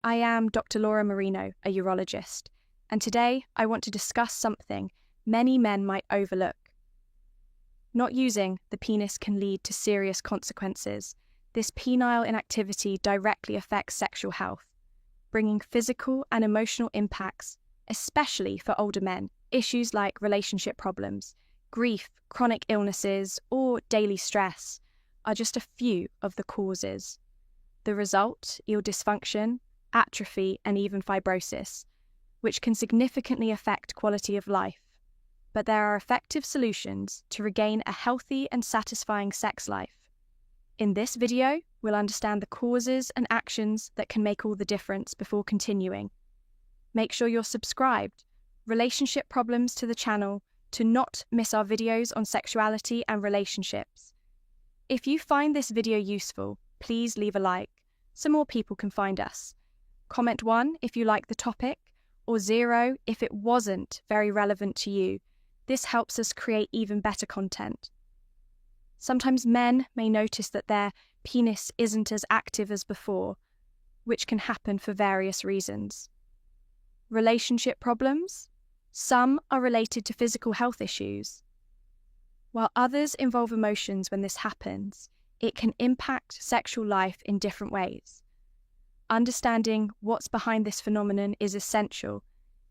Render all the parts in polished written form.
I am Dr. Laura Marino, a urologist, and today I want to discuss something many men might overlook. Not using the penis can lead to serious consequences. This penile inactivity directly affects sexual health, bringing physical and emotional impacts, especially for older men. Issues like relationship problems, grief, chronic illnesses, or daily stress are just a few of the causes. The result, erectile dysfunction, atrophy, and even fibrosis, which can significantly affect quality of life. But there are effective solutions to regain a healthy and satisfying sex life. In this video, we'll understand the causes and actions that can make all the difference before continuing. Make sure you're subscribed, relationship problems to the channel, to not miss our videos on sexuality and relationships. If you find this video useful, please leave a like so more people can find us. Comment 1 if you like the topic, or 0 if it wasn't very relevant to you. This helps us create even better content. Sometimes men may notice that their penis isn't as active as before, which can happen for various reasons. Relationship problems? Some are related to physical health issues. While others involve emotions when this happens, it can impact sexual life in different ways. Understanding what's behind this phenomenon is essential.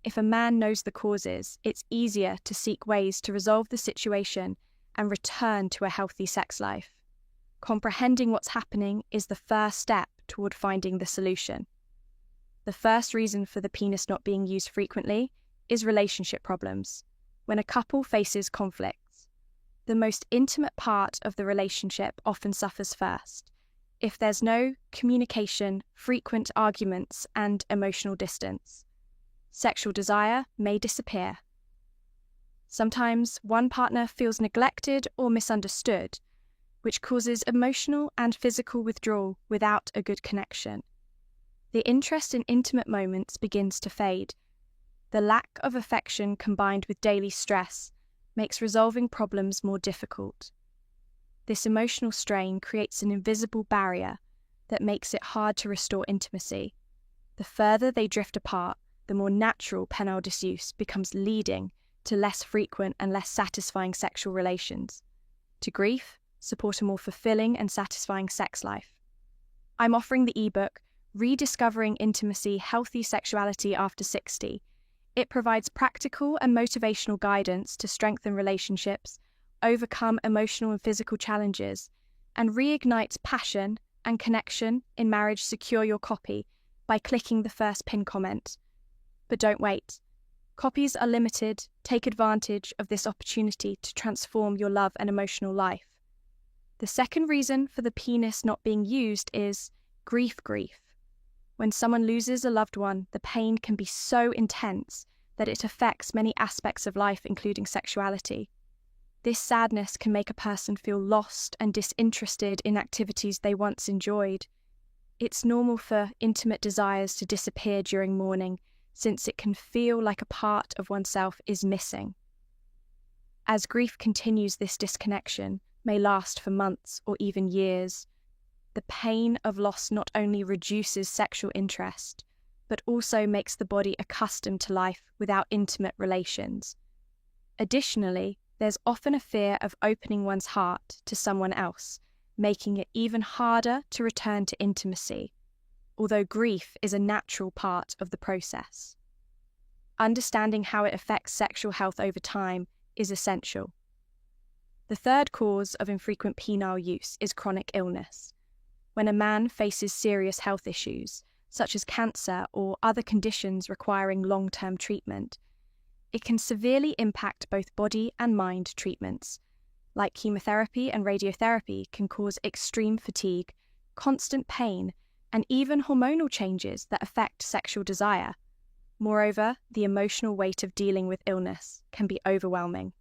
If a man knows the causes, it's easier to seek ways to resolve the situation and return to a healthy sex life. Comprehending what's happening is the first step toward finding the solution. The first reason for the penis not being used frequently is relationship problems, when a couple faces conflicts. The most intimate part of the relationship often suffers first. If there's no communication, frequent arguments, and emotional distance, sexual desire may disappear. Sometimes one partner feels neglected or misunderstood, which causes emotional and physical withdrawal without a good connection. The interest in intimate moments begins to fade. The lack of affection combined with daily stress makes resolving problems more difficult. This emotional strain creates an invisible barrier that makes it hard to restore intimacy. The further they drift apart, the more natural penile disuse becomes, leading to less frequent and less satisfying sexual relations. To grief, support a more fulfilling and satisfying sex life. I'm offering the ebook, Rediscovering Intimacy, Healthy Sexuality After 60. It provides practical and motivational guidance to strengthen relationships, overcome emotional and physical challenges, and reignites passion and connection in marriage. Secure your copy by clicking the first pinned comment. But don't wait. Copies are limited. Take advantage of this opportunity to transform your love and emotional life. The second reason for the penis not being used is grief. When someone loses a loved one, the pain can be so intense that it affects many aspects of life, including sexuality. This sadness can make a person feel lost and disinterested in activities they once enjoyed. It's normal for intimate desires to disappear during mourning, since it can feel like a part of oneself is missing. As grief continues, this disconnection may last for months or even years. The pain of loss not only reduces sexual interest, but also makes the body accustomed to life without intimate relations. Additionally, there's often a fear of opening one's heart to someone else, making it even harder to return to intimacy, although grief is a natural part of the process. Understanding how it affects sexual health over time is essential. The third cause of infrequent penile use is chronic illness. When a man faces serious health issues, such as cancer or other conditions requiring long-term treatment, it can severely impact both body and mind. Treatments, like chemotherapy and radiotherapy, can cause extreme fatigue, constant pain, and even hormonal changes that affect sexual desire. Moreover, the emotional weight of dealing with illness can be overwhelming,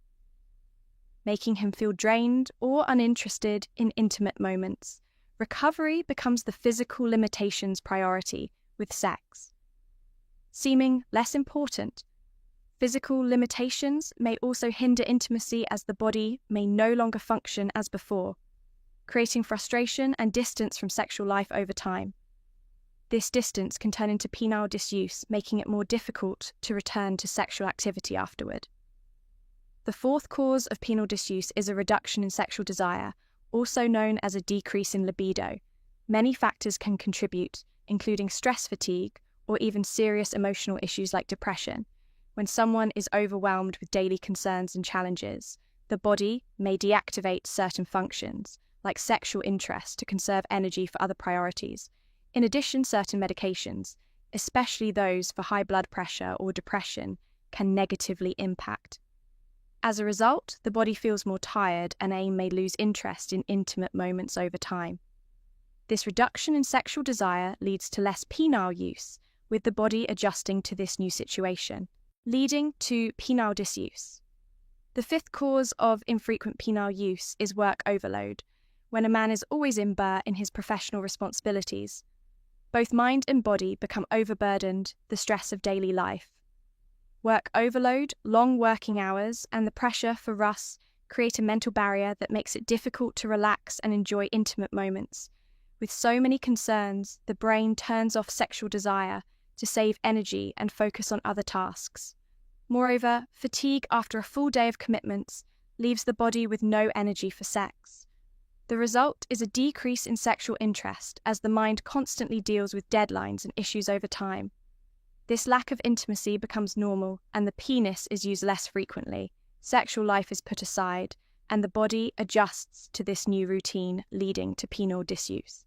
making him feel drained or uninterested in intimate moments. Recovery becomes the physical limitations priority, with sex seeming less important. Physical limitations may also hinder intimacy, as the body may no longer function as before, creating frustration and distance from sexual life over time. This distance can turn into penile disuse, making it more difficult to return to sexual activity afterward. The fourth cause of penile disuse is a reduction in sexual desire, also known as a decrease in libido. Many factors can contribute, including stress fatigue or even serious emotional issues like depression. When someone is overwhelmed with daily concerns and challenges, the body may deactivate certain functions, like sexual interest, to conserve energy for other priorities. In addition, certain medications, especially those for high blood pressure or depression, can negatively impact. As a result, the body feels more tired and may lose interest in intimate moments over time. This reduction in sexual desire leads to less penile use, with the body adjusting to this new situation, leading to penile disuse. The fifth cause of infrequent penile use is work overload, when a man is always immersed in his professional responsibilities. Both mind and body become overburdened, the stress of daily life. Work overload, long working hours, and the pressure for rust create a mental barrier that makes it difficult to relax and enjoy intimate moments. With so many concerns, the brain turns off sexual desire to save energy and focus on other tasks. Moreover, fatigue after a full day of commitments leaves the body with no energy for sex. The result is a decrease in sexual interest as the mind constantly deals with deadlines and issues over time. This lack of intimacy becomes normal and the penis is used less frequently. Sexual life is put aside and the body adjusts to this new routine, leading to penile disuse.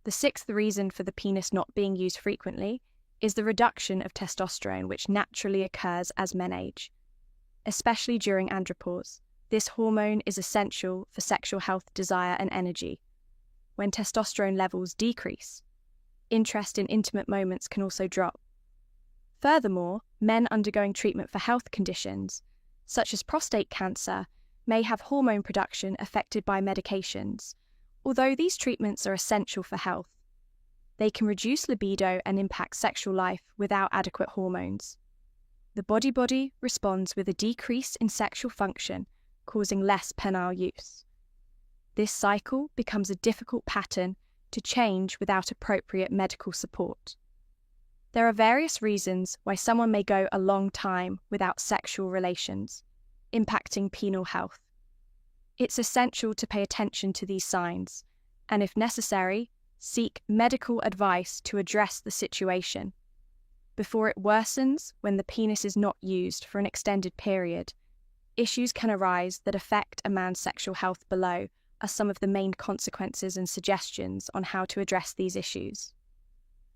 The sixth reason for the penis not being used frequently is the reduction of testosterone, which naturally occurs as men age, especially during andropause. This hormone is essential for sexual health, desire, and energy. When testosterone levels decrease, interest in intimate moments can also drop. Furthermore, men undergoing treatment for health conditions, such as prostate cancer, may have hormone production affected by medications. Although these treatments are essential for health, they can reduce libido and impact sexual life without adequate hormones. The body responds with a decrease in sexual function, causing less penile use. This cycle becomes a difficult pattern to change without appropriate medical support. There are various reasons why someone may go a long time without sexual relations, impacting penile health. It's essential to pay attention to these signs, and if necessary, seek medical advice to address the situation. Before it worsens when the penis is not used for an extended period, issues can arise that affect a man's sexual health. Below are some of the main consequences and suggestions on how to address these issues.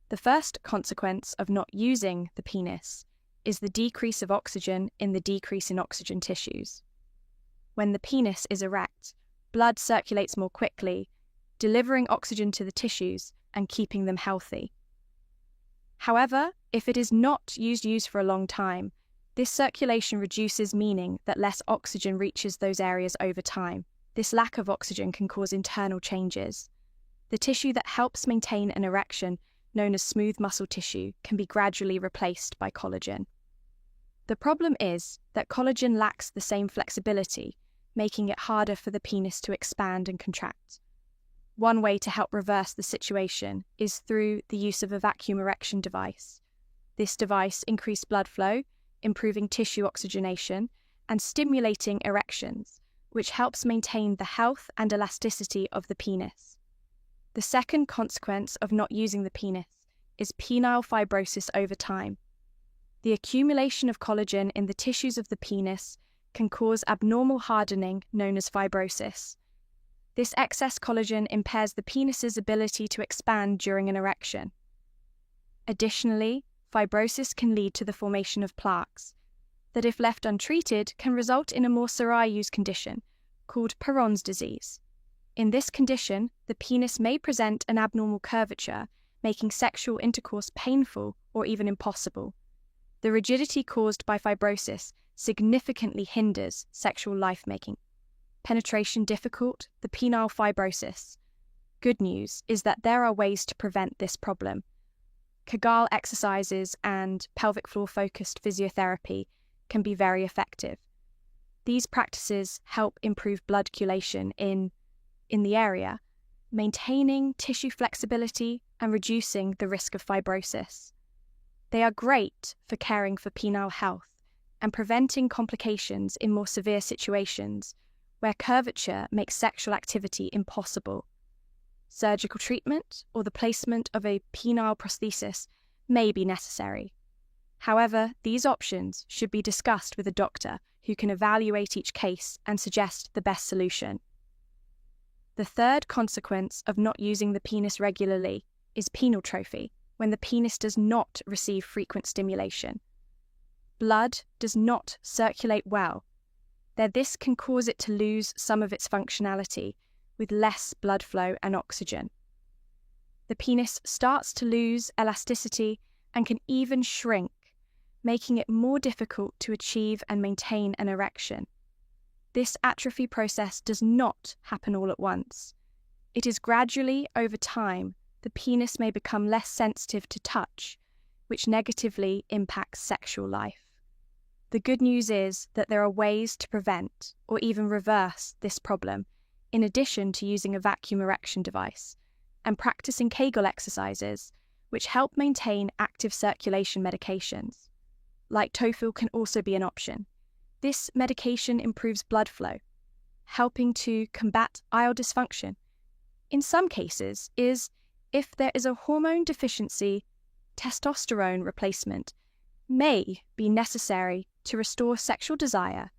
The first consequence of not using the penis is the decrease of oxygen in the decrease in oxygen tissues. When the penis is erect, blood circulates more quickly, delivering oxygen to the tissues and keeping them healthy. However, if it is not used for a long time, this circulation reduces, meaning that less oxygen reaches those areas over time. This lack of oxygen can cause internal changes. The tissue that helps maintain an erection, known as smooth muscle tissue, can be gradually replaced by collagen. The problem is that collagen lacks the same flexibility, making it harder for the penis to expand and contract. One way to help reverse the situation is through the use of a vacuum erection device. This device increases blood flow, improving tissue oxygenation, and stimulating erections, which helps maintain the health and elasticity of the penis. The second consequence of not using the penis is penile fibrosis over time. The accumulation of collagen in the tissues of the penis can cause abnormal hardening known as fibrosis. This excess collagen impairs the penis's ability to expand during an erection. Additionally, fibrosis can lead to the formation of plaques that, if left untreated, can result in a more serious condition called Perron's disease. In this condition, the penis may present an abnormal curvature, making sexual intercourse painful or even impossible. The rigidity caused by fibrosis significantly hinders sexual life-making. Penetration difficult, the penile fibrosis. Good news is that there are ways to prevent this problem. Kegel exercises and pelvic floor-focused physiotherapy can be very effective. These practices help improve blood circulation in the area maintaining tissue flexibility and reducing the risk of fibrosis. They are great for caring for penile health and preventing complications in more severe situations where curvature makes sexual activity impossible. Surgical treatment or the placement of a penile prosthesis may be necessary. However, these options should be discussed with a doctor who can evaluate each case and suggest the best solution. The third consequence of not using the penis regularly is peniltrophy, when the penis does not receive frequent stimulation. Blood does not circulate well. This can cause it to lose some of its functionality, with less blood flow and oxygen. The penis starts to lose elasticity and can even shrink, making it more difficult to achieve and maintain an erection. This atrophy process does not happen all at once. It is gradually, over time, the penis may become less sensitive to touch, which negatively impacts sexual life. The good news is that there are ways to prevent or even reverse this problem, in addition to using a vacuum erection device and practicing Kegel exercises, which help maintain active circulation medications. Like Tofil can also be an option. This medication improves blood flow, helping to combat erectile dysfunction. In some cases, if there is a hormone deficiency, testosterone replacement may be necessary to restore sexual desire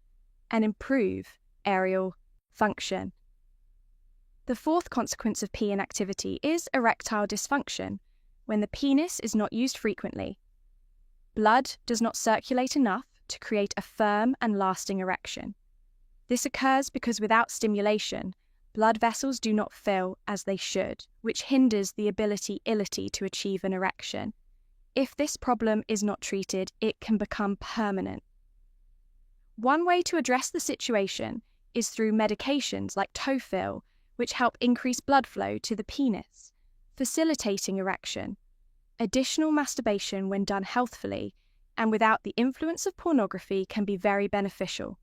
and improve aerial function. The fourth consequence of P inactivity is erectile dysfunction, when the penis is not used frequently. Blood does not circulate enough to create a firm and lasting erection. This occurs because without stimulation, blood vessels do not fill as they should, which hinders the ability to achieve an erection. If this problem is not treated, it can become permanent. One way to address the situation is through medications like Tofil, which help increase blood flow to the penis, facilitating erection. Additional masturbation, when done healthfully and without the influence of pornography, can be very beneficial.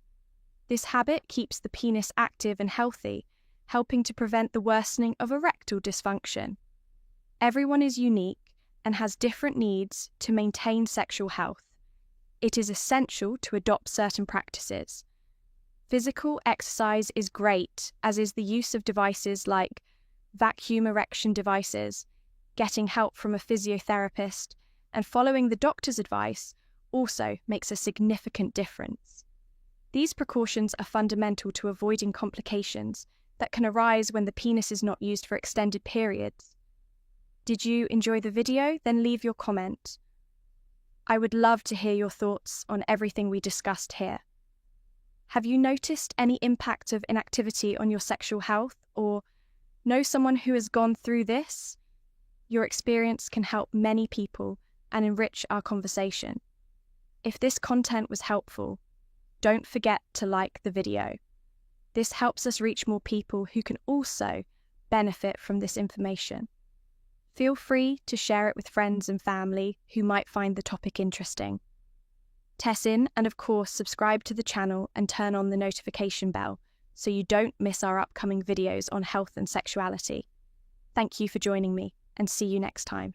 This habit keeps the penis active and healthy, helping to prevent the worsening of erectile dysfunction. Everyone is unique and has different needs to maintain sexual health. It is essential to adopt certain practices. Physical exercise is great, as is the use of devices like vacuum erection devices, getting help from a physiotherapist, and following the doctor's advice also makes a significant difference. These precautions are fundamental to avoiding complications that can arise when the penis is not used for extended periods. Did you enjoy the video? Then leave your comment. I would love to hear your thoughts on everything we discussed here. Have you noticed any impact of inactivity on your sexual health, or know someone who has gone through this? Your experience can help many people and enrich our conversation. If this content was helpful, don't forget to like the video. This helps us reach more people who can also benefit from this information. Feel free to share it with friends and family who might find the topic interesting. Tess in, and of course subscribe to the channel and turn on the notification bell so you don't miss our upcoming videos on health and sexuality. Thank you for joining me, and see you next time.